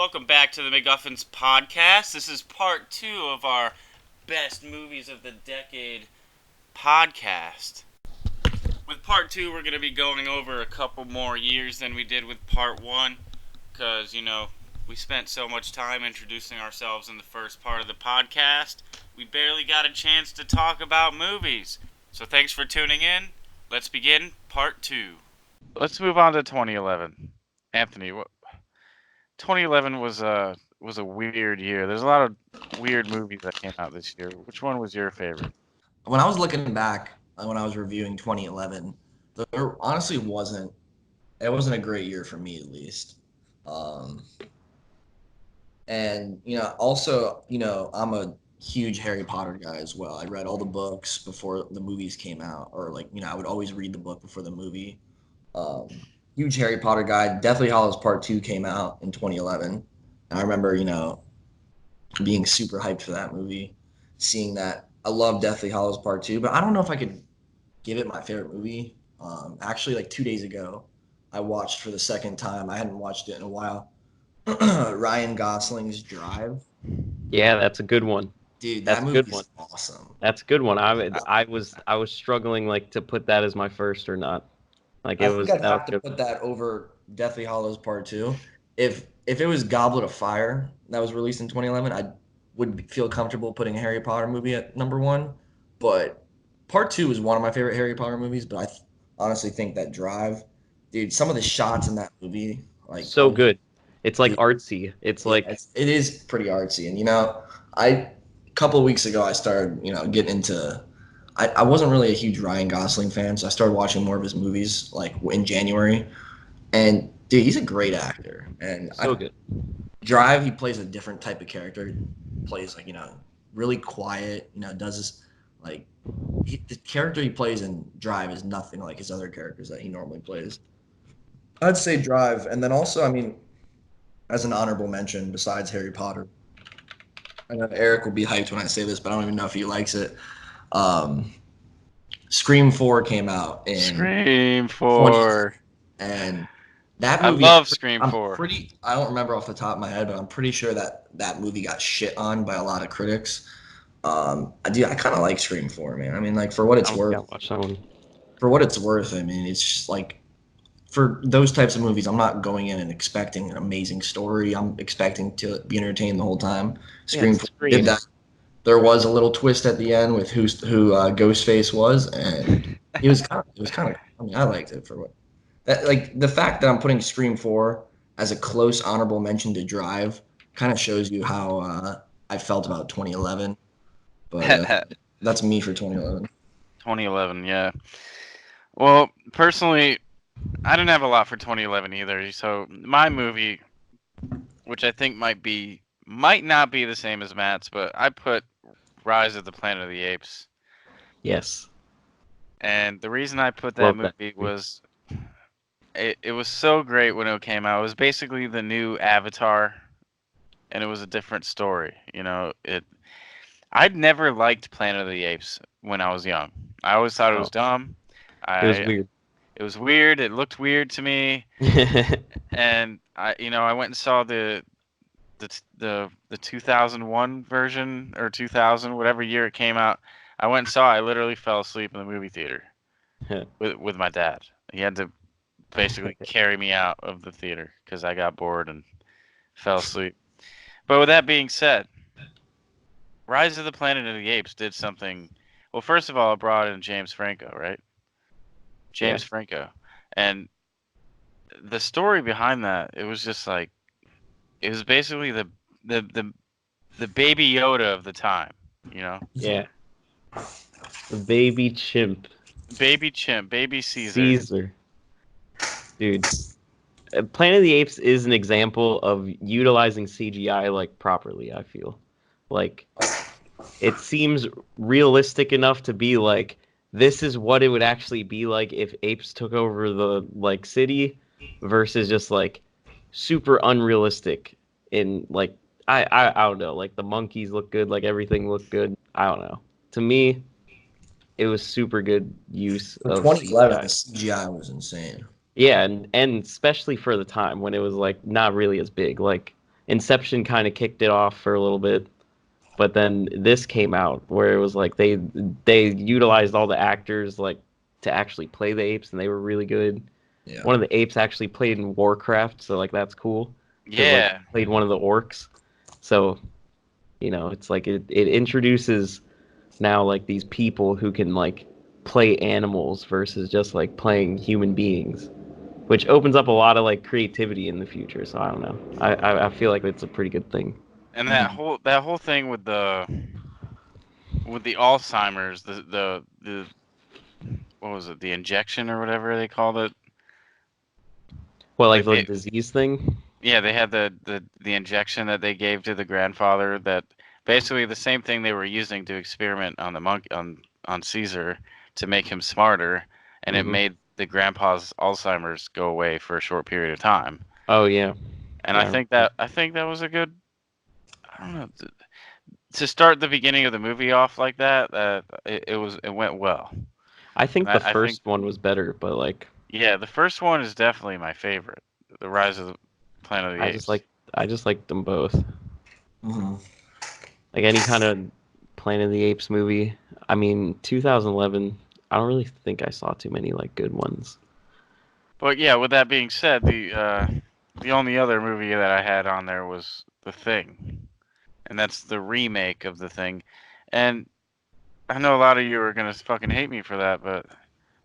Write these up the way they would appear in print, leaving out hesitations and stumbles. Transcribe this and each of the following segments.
Welcome back to the McGuffins podcast. This is part 2 of our Best Movies of the Decade podcast. With part 2, we're going to be going over a couple more years than we did with part 1 because, we spent so much time introducing ourselves in the first part of the podcast, we barely got a chance to talk about movies. So thanks for tuning in. Let's begin part 2. Let's move on to 2011. Anthony, 2011 was a weird year. There's a lot of weird movies that came out this year. Which one was your favorite? When I was looking back, when I was reviewing 2011, there honestly wasn't a great year for me, at least. And also, I'm a huge Harry Potter guy as well. I read all the books before the movies came out, or I would always read the book before the movie. Um, Huge Harry Potter guy. Deathly Hallows Part 2 came out in 2011. And I remember, being super hyped for that movie, seeing that. I love Deathly Hallows Part 2, but I don't know if I could give it my favorite movie. Actually, like 2 days ago, I watched for the second time. I hadn't watched it in a while. Ryan Gosling's Drive. Yeah, that's a good one. Dude, That's that a good movie one. is awesome. That's a good one. I was struggling to put that as my first or not. I think I'd have to put that over Deathly Hallows Part 2. If it was Goblet of Fire that was released in 2011, I would feel comfortable putting a Harry Potter movie at number 1. But Part 2 is one of my favorite Harry Potter movies, but I honestly think that Drive, dude, some of the shots in that movie, so good. It's dude, artsy. It's it is pretty artsy. And a couple of weeks ago I started, getting into I wasn't really a huge Ryan Gosling fan, so I started watching more of his movies like in January. And dude, he's a great actor. And good. Drive, he plays a different type of character. He plays really quiet. Does this the character he plays in Drive is nothing like his other characters that he normally plays. I'd say Drive, and then also, as an honorable mention, besides Harry Potter, I know Eric will be hyped when I say this, but I don't even know if he likes it. Scream 4 came out in Scream 4. and that movie, I love Scream 4. I don't remember off the top of my head, but I'm pretty sure that movie got shit on by a lot of critics. I kind of like Scream 4, man. For what it's worth. Watch that one. For what it's worth, it's just for those types of movies, I'm not going in and expecting an amazing story. I'm expecting to be entertained the whole time. Scream 4 did that. There was a little twist at the end with who Ghostface was, and it was kind of. I liked it for what that the fact that I'm putting Scream 4 as a close honorable mention to Drive kind of shows you how I felt about 2011. But that's me for 2011. 2011, yeah. Well, personally, I didn't have a lot for 2011 either. So my movie, which I think might not be the same as Matt's, but I put Rise of the Planet of the Apes. Yes. And the reason I put that movie was it was so great when it came out. It was basically the new Avatar, and it was a different story. I'd never liked Planet of the Apes when I was young. I always thought it was dumb. It was weird. It was weird. It looked weird to me. And I went and saw the 2001 version, or 2000, whatever year it came out. I went and saw it. I literally fell asleep in the movie theater with my dad. He had to basically carry me out of the theater because I got bored and fell asleep. But with that being said, Rise of the Planet of the Apes did something. Well, first of all, it brought in James Franco, right? James Franco. And the story behind that, it was just it was basically the baby Yoda of the time, Yeah. The baby chimp. Baby chimp, baby Caesar. Dude. Planet of the Apes is an example of utilizing CGI properly, I feel. It seems realistic enough to be this is what it would actually be like if apes took over the city versus just super unrealistic in I don't know, the monkeys look good, everything looked good. I don't know. To me, it was super good use For of 2011, CGI. the CGI was insane. Yeah, and especially for the time when it was not really as big. Inception kind of kicked it off for a little bit, but then this came out where it was like they utilized all the actors like to actually play the apes, and they were really good. Yeah. One of the apes actually played in Warcraft, so like that's cool because like Yeah. he played one of the orcs. So it's like it introduces now like these people who can like play animals versus just like playing human beings, which opens up a lot of like creativity in the future. So I don't know. I feel like it's a pretty good thing. And Mhm. that whole thing with the Alzheimer's, the what was it, the injection or whatever they called it? Well, like Like the they disease thing. Yeah, they had the injection that they gave to the grandfather, that basically the same thing they were using to experiment on the monkey on Caesar to make him smarter, and it Hmm. made the grandpa's Alzheimer's go away for a short period of time. Oh yeah, And yeah. I think that was a good, I don't know, to start the beginning of the movie off like that. It went well. I And think the I think, first one was better, but like yeah, the first one is definitely my favorite, The Rise of the Planet of the I just Apes. like I just like them both. Mhm. Like any kind of Planet of the Apes movie. I mean, 2011. I don't really think I saw too many like good ones. But yeah, with that being said, the only other movie that I had on there was The Thing, and that's the remake of The Thing. And I know a lot of you are gonna fucking hate me for that, but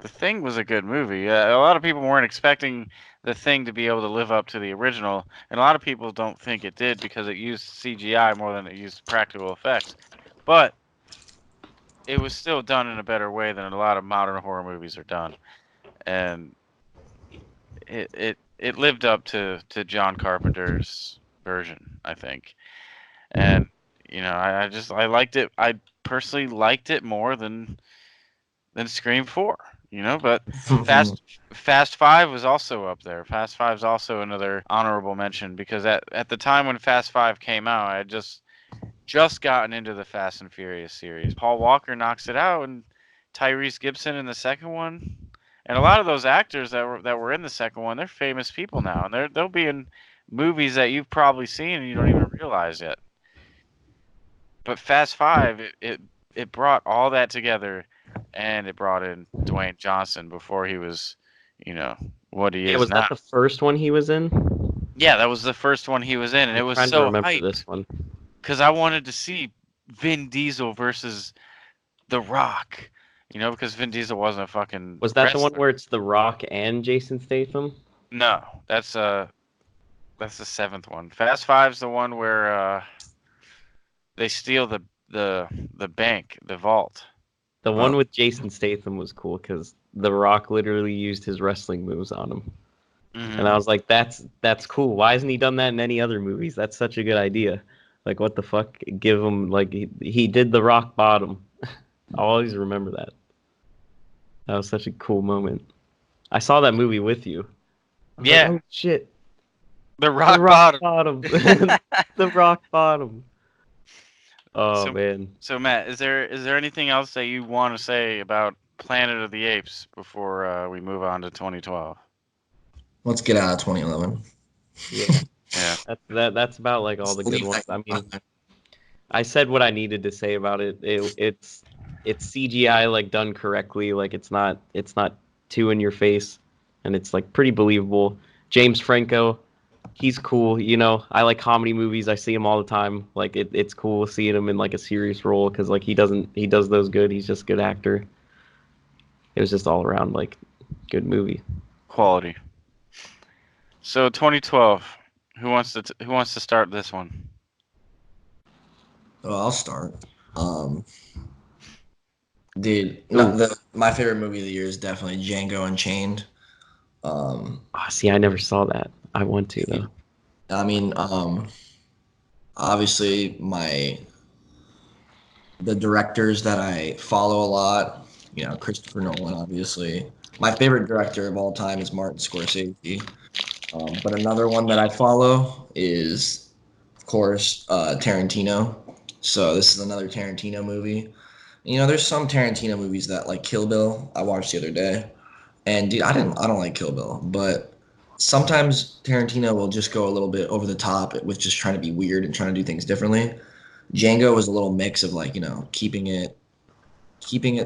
The Thing was a good movie. A lot of people weren't expecting The Thing to be able to live up to the original, and a lot of people don't think it did because it used CGI more than it used practical effects. But it was still done in a better way than a lot of modern horror movies are done, and it lived up to John Carpenter's version, I think. And I liked it. I personally liked it more than Scream 4, but Fast Fast 5 was also up there. Fast 5 is also another honorable mention because at the time when Fast 5 came out, I had just gotten into the Fast and Furious series. Paul Walker knocks it out, and Tyrese Gibson in the second one. And a lot of those actors that were in the second one, they're famous people now, and they'll be in movies that you've probably seen and you don't even realize yet. But Fast Five, it brought all that together, and it brought in Dwayne Johnson before he was, you know, what he Yeah, is was now. that the first one he was in? Yeah, that was the first one he was in, and I'm it was trying to so remember hype this one. because I wanted to see Vin Diesel versus The Rock, because Vin Diesel wasn't a fucking Was that the one wrestler. where it's The Rock and Jason Statham? No, that's the seventh one. Fast Five's the one where they steal the bank, the vault. The one Oh. with Jason Statham was cool because The Rock literally used his wrestling moves on him. And I Hmm. was like, that's cool. Why hasn't he done that in any other movies? That's such a good idea. Like, what the fuck? Give him like he did the rock bottom. I'll always remember that. That was such a cool moment. I saw that movie with you. I was like, Yeah, oh shit, the the rock rock bottom. bottom, the rock bottom. Oh So, man. so Matt, is there anything else that you want to say about Planet of the Apes before we move on to 2012? Let's get out of 2011. Yeah. Yeah. That's about like all Let's the good leave ones. that I mean, behind. I said what I needed to say about it. It's CGI like done correctly. Like it's not too in your face, and it's like pretty believable. James Franco, he's cool. I like comedy movies. I see him all the time. Like it's cool seeing him in like a serious role because like he does those good. He's just a good actor. It was just all around like good movie. Quality. So 2012. Who wants to start this one? Well, I'll start. Um, Dude, not Ooh, my favorite movie of the year is definitely Django Unchained. Um, see, I never saw that. I want to though. dude, I mean, obviously the directors that I follow a lot, Christopher Nolan, obviously. My favorite director of all time is Martin Scorsese. But another one that I follow is, of course, Tarantino. So this is another Tarantino movie. There's some Tarantino movies that like Kill Bill. I watched the other day, and dude, I don't like Kill Bill, but sometimes Tarantino will just go a little bit over the top with just trying to be weird and trying to do things differently. Django was a little mix of like, keeping it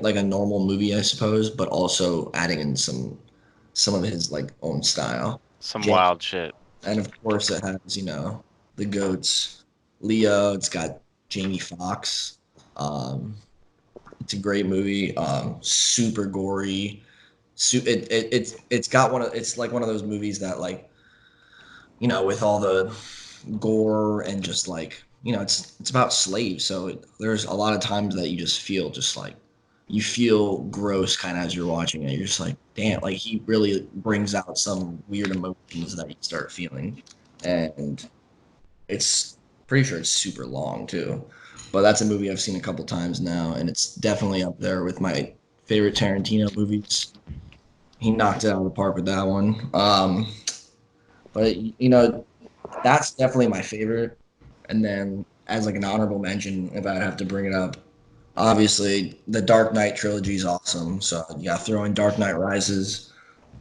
like a normal movie, I suppose, but also adding in some of his like own style. Some Django, wild shit. and of course it has, the goats, Leo. It's got Jamie Foxx. Um, it's a great movie. Super gory. It's got it's like one of those movies that like, with all the gore and just like, it's about slaves. So there's a lot of times that you just feel just like you feel gross kind of as you're watching it. You're just like, damn, like he really brings out some weird emotions that you start feeling. And it's pretty sure it's super long too. But that's a movie I've seen a couple times now, and it's definitely up there with my favorite Tarantino movies. He knocked it out of the park with that one. But that's definitely my favorite. And then as like an honorable mention, if I'd have to bring it up, obviously the Dark Knight trilogy is awesome. So you got to throw in Dark Knight Rises.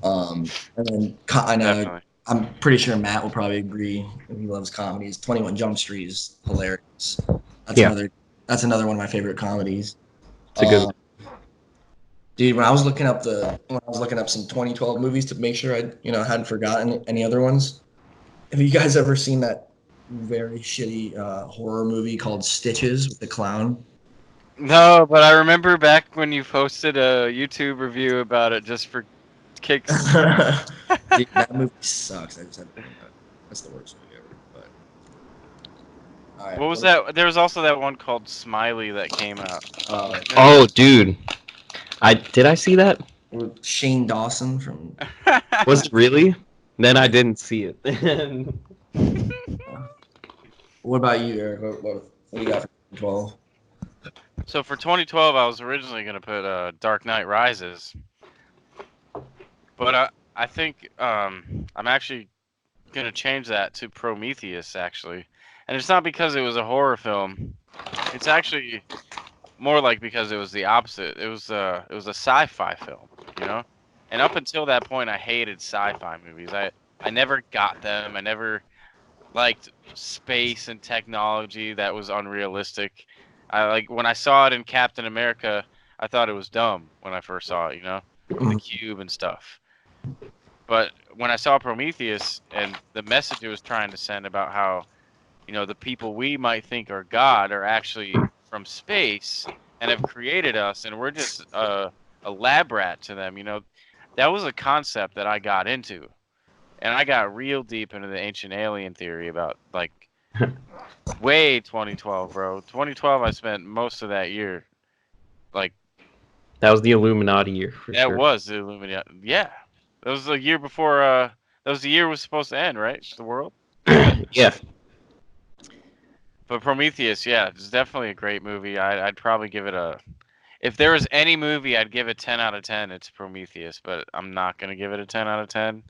And then I know Definitely. I'm pretty sure Matt will probably agree if he loves comedies. 21 Jump Street is hilarious. That's Yeah, another that's another one of my favorite comedies. it's a good Um, dude, when I was looking up some 2012 movies to make sure I hadn't forgotten any other ones. Have you guys ever seen that very shitty horror movie called Stitches with the clown? No, but I remember back when you posted a YouTube review about it just for kicks. Dude, that movie sucks. I just had to bring that up. That's the worst movie ever. But all right, What was that? There was also that one called Smiley that came out. Oh, dude, I see that? with Shane Dawson from. Was it really? Then I didn't see it. What about you, Eric? What do you got for 12? So for 2012, I was originally gonna put Dark Knight Rises, but I think I'm actually gonna change that to Prometheus actually, and it's not because it was a horror film. It's actually more like because it was the opposite. It was a sci-fi film, you know. And up until that point, I hated sci-fi movies. I never got them. I never liked space and technology that was unrealistic. I like when I saw it in Captain America, I thought it was dumb when I first saw it, you know, with the cube and stuff. But when I saw Prometheus and the message it was trying to send about how, the people we might think are God are actually from space and have created us, and we're just a lab rat to them, that was a concept that I got into. And I got real deep into the ancient alien theory about like way 2012, bro. 2012, I spent most of that year like That was the Illuminati year for that sure. was the Illuminati. Yeah, that was the year before. That was the year was supposed to end, right? The world. Yeah, But Prometheus, yeah, it's definitely a great movie. I'd probably give it a. If there was any movie I'd give it 10 out of 10, it's Prometheus. But I'm not gonna give it a 10 out of 10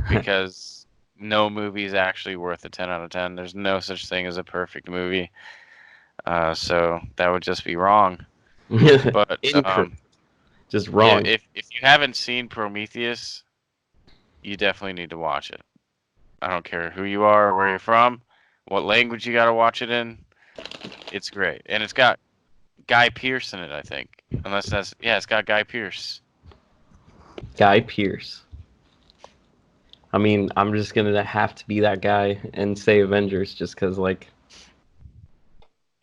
because no movie is actually worth a 10 out of 10. There's no such thing as a perfect movie. So that would just be wrong. But incorrect, just yeah, wrong. if you haven't seen Prometheus, you definitely need to watch it. I don't care who you are or where you're from, what language you got to watch it in. It's great, and it's got Guy Pearce in it. I think, unless it's got Guy Pearce. Guy Pearce. I mean, I'm just gonna have to be that guy and say Avengers just because, like,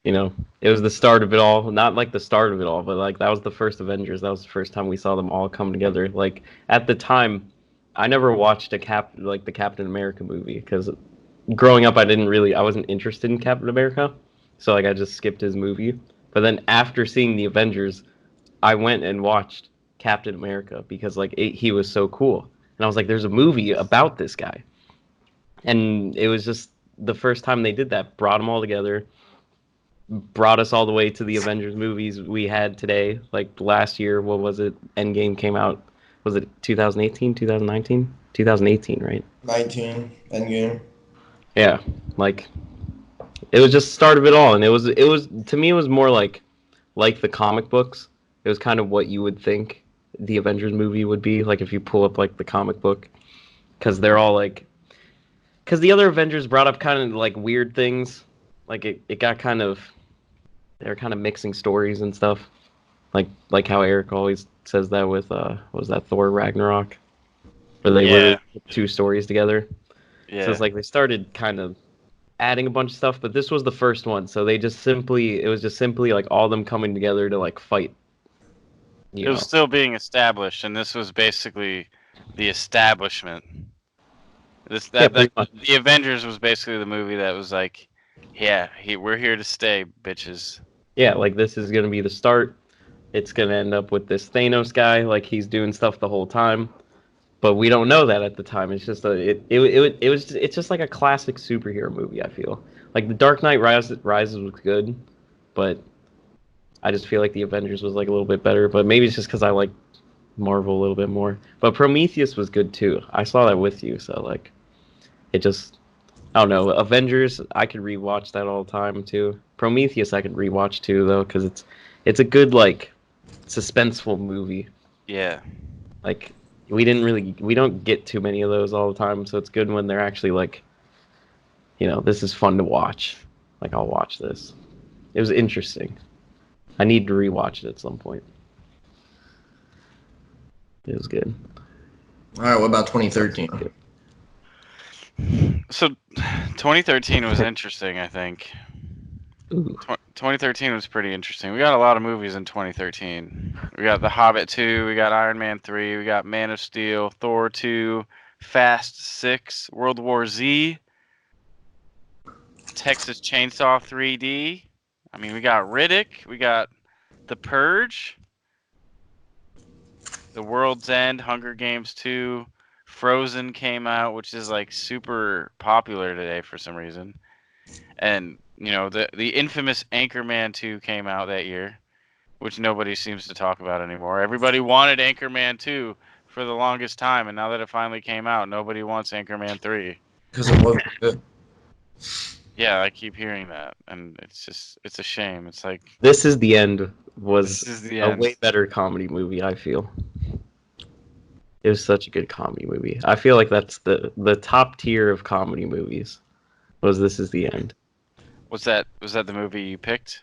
it was the start of it all. Not like the start of it all, but like that was the first Avengers. That was the first time we saw them all come together. Like at the time, I never watched the Captain America movie because growing up, I wasn't interested in Captain America, so like I just skipped his movie. But then after seeing the Avengers, I went and watched Captain America because like he was so cool, and I was like, "There's a movie about this guy," and it was just the first time they did that. Brought them all together, brought us all the way to the Avengers movies we had today. Like last year, what was it? Endgame came out. Was it 2018, 2019, 2018, right? 19 Endgame. Yeah, like it was just the start of it all, and it was to me it was more like the comic books. It was kind of what you would think the Avengers movie would be like if you pull up like the comic book. because they're all like, because the other Avengers brought up kind of like weird things, like it got kind of, they're kind of mixing stories and stuff, like how Eric always says that with what was that, Thor Ragnarok, where they Yeah. put two stories together. Yeah. So it's like they started kind of adding a bunch of stuff, but this was the first one, so it was just simply like all them coming together to like fight. It was still being established, and this was basically the establishment. Pretty much. The Avengers was basically the movie that was like, yeah, we're here to stay, bitches. Yeah, like this is gonna be the start. It's gonna end up with this Thanos guy, like he's doing stuff the whole time, but we don't know that at the time. It's just it's just like a classic superhero movie. I feel like the Dark Knight Rises was good, but I just feel like the Avengers was like a little bit better. But maybe it's just because I like Marvel a little bit more. But Prometheus was good too. I saw that with you, so like it just, I don't know. Avengers, I could rewatch that all the time too. Prometheus, I could rewatch too though, because it's a good like suspenseful movie. Yeah. Like we don't get too many of those all the time, so it's good when they're actually like, this is fun to watch. Like I'll watch this. It was interesting. I need to rewatch it at some point. It was good. All right, what about 2013? So 2013 was interesting, I think. Ooh. 2013 was pretty interesting. We got a lot of movies in 2013. We got The Hobbit 2, we got Iron Man 3, we got Man of Steel, Thor 2, Fast 6, World War Z, Texas Chainsaw 3D. I mean, we got Riddick, we got The Purge, The World's End, Hunger Games 2, Frozen came out, which is like super popular today for some reason. And the infamous Anchorman 2 came out that year, which nobody seems to talk about anymore. Everybody wanted Anchorman 2 for the longest time, and now that it finally came out, nobody wants Anchorman 3. Because it wasn't good. Yeah, I keep hearing that, and it's a shame. It's like This Is the End was This Is the a End. way better comedy movie, I feel. It was such a good comedy movie. I feel like that's the top tier of comedy movies. Was This Is the End. was that the movie you picked?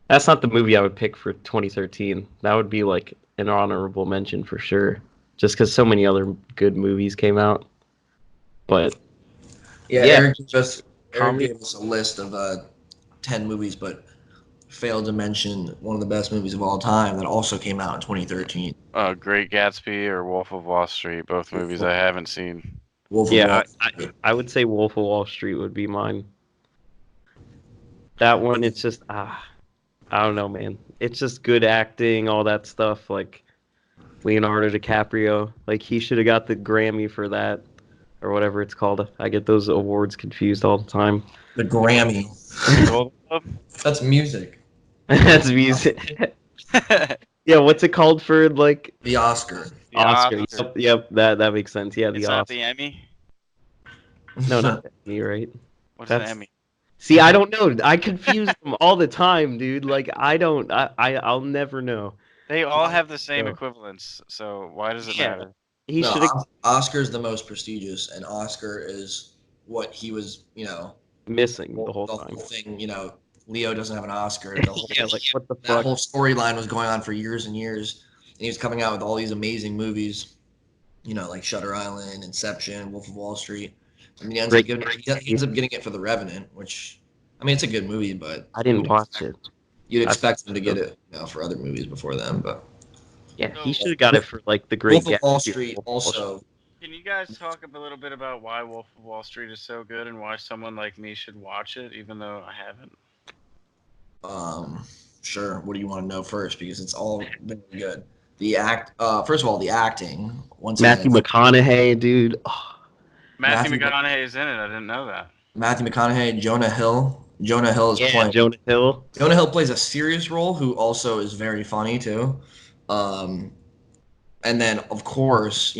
That's not the movie I would pick for 2013. That would be like an honorable mention for sure. Just because so many other good movies came out. But Yeah, Yeah. Eric Comedy. gave us a list of 10 movies, but failed to mention one of the best movies of all time that also came out in 2013. Great Gatsby or Wolf of Wall Street, both movies I haven't seen. Wolf of Yeah, Wall Street. I would say Wolf of Wall Street would be mine. That one, it's just, I don't know, man. It's just good acting, all that stuff. Like Leonardo DiCaprio, like he should have got the Grammy for that, or whatever it's called. I get those awards confused all the time. The Grammy. Golden Globe? That's music. That's music. Yeah, what's it called for like The Oscar. The Oscar? Oscar. Yep, that makes sense. Yeah, the Is that Oscar. the Emmy? No, not me, right? What's That's- the Emmy? See, I don't know. I confuse them all the time, dude. Like I don't. I'll never know. They all have the same No. equivalents, so why does it Yeah. matter? He No, should have Oscar is the most prestigious, and Oscar is what he was, missing the whole time. thing, Leo doesn't have an Oscar. The whole, Yeah, like what the that fuck? whole storyline was going on for years and years, and he was coming out with all these amazing movies, like Shutter Island, Inception, Wolf of Wall Street. I mean, he ends up getting it for The Revenant, which, I mean, it's a good movie, but I didn't watch it. you'd expect him to get it, for other movies before then. But Yeah, he should have got it for like the Great Wolf of Wall Gatsby. Street also. Can you guys talk a little bit about why Wolf of Wall Street is so good and why someone like me should watch it, even though I haven't? Sure. What do you want to know first? Because it's all been good. First of all, the acting. Once Matthew again, McConaughey, dude. Oh, Matthew Matthew- McConaughey is in it. I didn't know that. Matthew McConaughey, Jonah Hill. Jonah Hill is yeah, playing. Jonah Hill. Jonah Hill plays a serious role, who also is very funny too. And then, of course,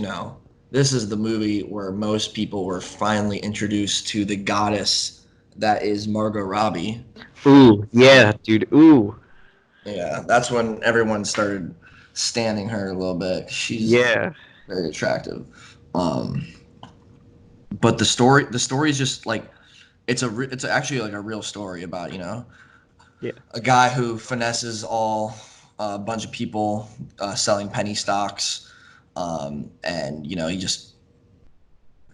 this is the movie where most people were finally introduced to the goddess that is Margot Robbie. Ooh, yeah, dude. Ooh, Yeah, that's when everyone started standing her a little bit. She's yeah. very attractive. but the story is just like it's actually like a real story about Yeah. a guy who finesses a bunch of people selling penny stocks, and he just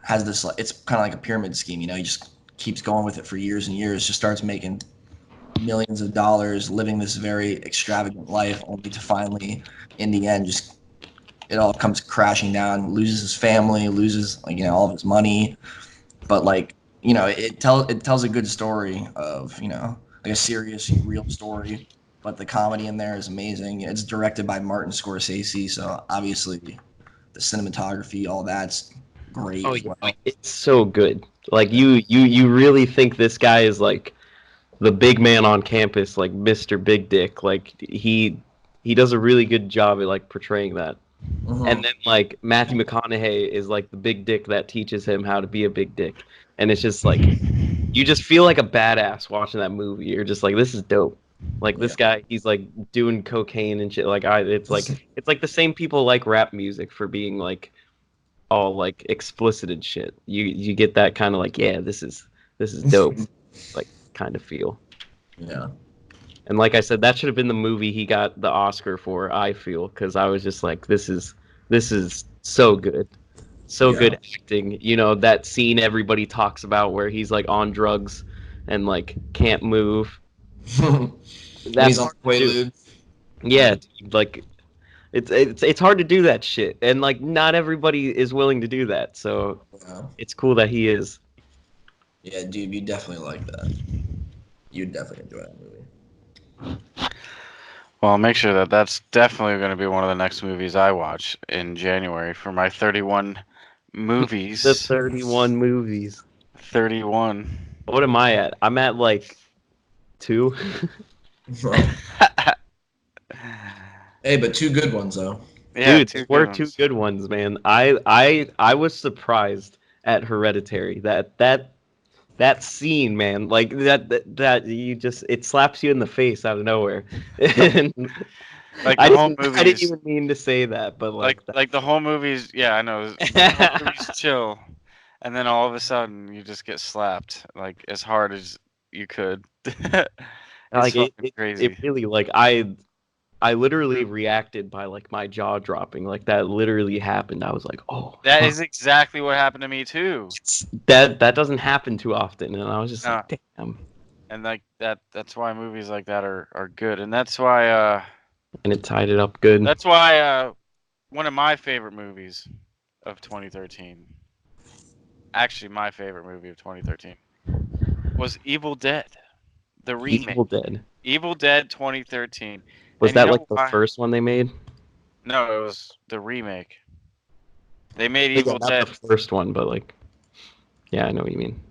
has this like it's kind of like a pyramid scheme. He just keeps going with it for years and years. Just starts making millions of dollars, living this very extravagant life, only to finally, in the end, just it all comes crashing down. Loses his family, loses all of his money, but it tells a good story of like a serious real story. But the comedy in there is amazing. It's directed by Martin Scorsese, so obviously the cinematography, all that's great Oh as yeah, well. it's so good. Like Yeah. you really think this guy is like the big man on campus, like Mr. Big Dick. Like he does a really good job at like portraying that. And Mhm. then like Matthew McConaughey is like the big dick that teaches him how to be a big dick. And it's just like you just feel like a badass watching that movie. You're just like, this is dope. Like Yeah. this guy, he's like doing cocaine and shit. It's like the same people like rap music for being like all like explicit and shit. You get that kind of like, yeah, this is dope, like kind of feel. Yeah. And like I said, that should have been the movie he got the Oscar for. I feel because I was just like, this is so good, so Yeah. good acting. That scene everybody talks about where he's like on drugs and like can't move. When That's he's on hard the to do. Quaalude. Yeah, dude, like it's hard to do that shit, and like not everybody is willing to do that. So Yeah. it's cool that he is. Yeah, dude, you definitely like that. You'd definitely enjoy that movie. Well, I'll make sure that that's definitely going to be one of the next movies I watch in January for my 31 The movies. 31 movies. 31. What am I at? I'm at like 2. Hey, but two good ones though. Yeah, Dude, two there were good 2 ones. good ones, man. I was surprised at Hereditary. That scene, man, like that you just it slaps you in the face out of nowhere. And Like I the whole didn't movie's even mean to say that, but like like that. like the whole movie's yeah, I know. The whole movie's chill, and then all of a sudden you just get slapped like as hard as you could. It's Like fucking it crazy. really like I literally reacted by like my jaw dropping. Like that literally happened. I was like, "Oh, That fuck." is exactly what happened to me too. That doesn't happen too often, and I was just No, like, "Damn." and like that's why movies like that are good, and that's why And it tied it up good. that's why one of my favorite movies of 2013, actually my favorite movie of 2013, was Evil Dead, the Evil remake. Dead. Evil Dead 2013. Was And you that like know the why? first one they made? No, it was the remake. They made Yeah, Evil not the Dead. first one, but like, yeah, I know what you mean.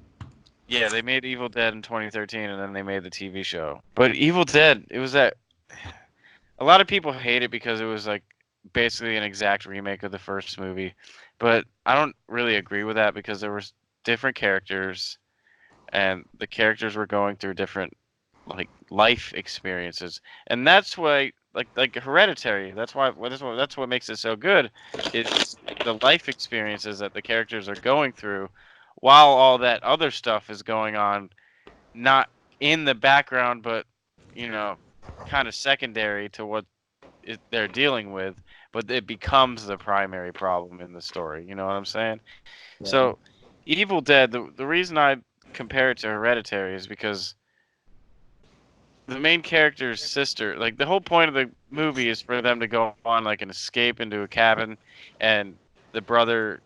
Yeah, they made Evil Dead in 2013 and then they made the TV show. But Evil Dead, it was that a lot of people hate it because it was like basically an exact remake of the first movie. But I don't really agree with that because there was different characters and the characters were going through different like life experiences. And that's why like Hereditary, that's what makes it so good is the life experiences that the characters are going through while all that other stuff is going on, not in the background but you know kind of secondary to what they're dealing with, but it becomes the primary problem in the story. You know what I'm saying? Yeah. So, Evil Dead, the reason I compare it to Hereditary is because the main character's sister, like the whole point of the movie is for them to go on like an escape into a cabin, and the brother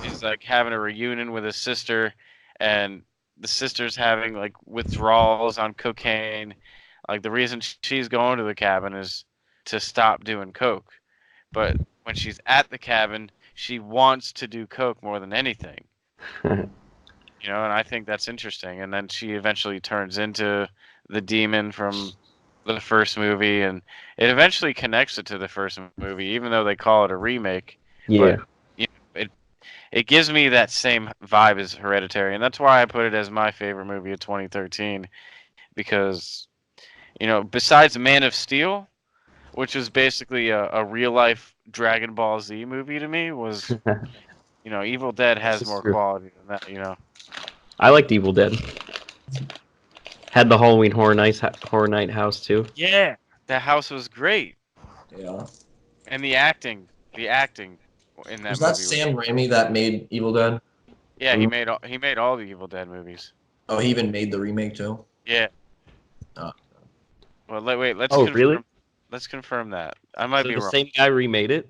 is like having a reunion with his sister, and the sister's having like withdrawals on cocaine. Like the reason she's going to the cabin is to stop doing coke, but when she's at the cabin, she wants to do coke more than anything. And I think that's interesting. And then she eventually turns into the demon from the first movie, and it eventually connects it to the first movie, even though they call it a remake. Yeah. But it gives me that same vibe as Hereditary, and that's why I put it as my favorite movie of 2013. Because besides Man of Steel, which was basically a real life Dragon Ball Z movie to me, was You know, Evil Dead has This is more true. quality than that. You know. I liked Evil Dead. Had the Halloween Horror Night house too. Yeah, the house was great, Yeah. and the acting in that Was that movie was. Sam Raimi that made Evil Dead? Yeah, Mhm. he made all the Evil Dead movies. Oh, he even made the remake too. Yeah. Oh. Well, wait. Let's Oh, really? confirm. Let's confirm that. I might So be the wrong. same guy remade it?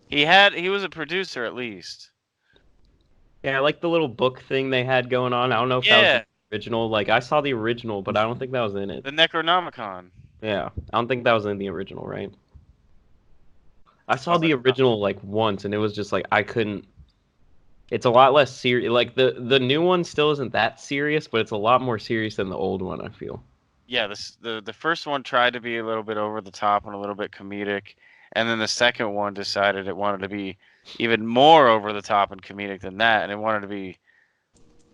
He was a producer at least. Yeah, I like the little book thing they had going on. I don't know if that was Yeah, the original. Like, I saw the original, but I don't think that was in it. the Necronomicon. Yeah, I don't think that was in the original, right? I saw Oh, the original like once, and it was just like I couldn't. It's a lot less serious. Like the new one still isn't that serious, but it's a lot more serious than the old one, I feel. yeah. The first one tried to be a little bit over the top and a little bit comedic, and then the second one decided it wanted to be even more over the top and comedic than that, and it wanted to be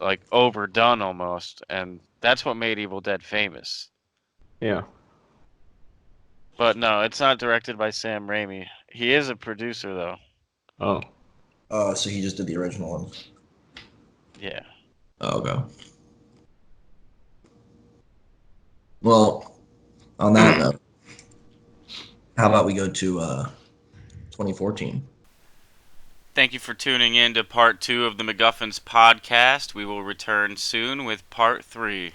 like overdone almost, and that's what made Evil Dead famous. Yeah. But no, it's not directed by Sam Raimi. He is a producer though. Oh. So he just did the original one. Yeah. Oh, okay. Well, on that note, how about we go to 2014? Thank you for tuning in to part 2 of the McGuffins podcast. We will return soon with part 3.